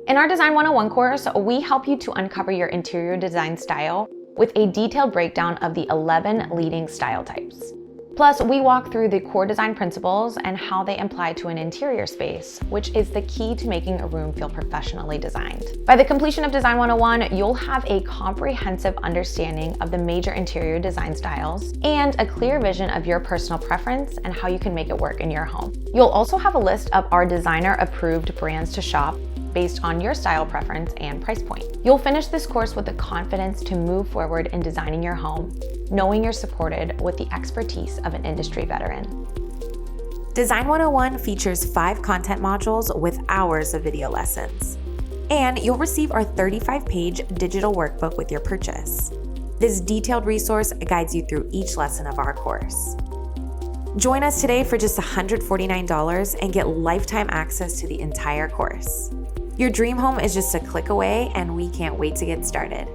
In our Design 101 course, we help you to uncover your interior design style with a detailed breakdown of the 11 leading style types. Plus, we walk through the core design principles and how they apply to an interior space, which is the key to making a room feel professionally designed. By the completion of Design 101, you'll have a comprehensive understanding of the major interior design styles and a clear vision of your personal preference and how you can make it work in your home. You'll also have a list of our designer-approved brands to shop based on your style preference and price point. You'll finish this course with the confidence to move forward in designing your home, knowing you're supported with the expertise of an industry veteran. Design 101 features 5 content modules with hours of video lessons. And you'll receive our 35-page digital workbook with your purchase. This detailed resource guides you through each lesson of our course. Join us today for just $149 and get lifetime access to the entire course. Your dream home is just a click away, and we can't wait to get started.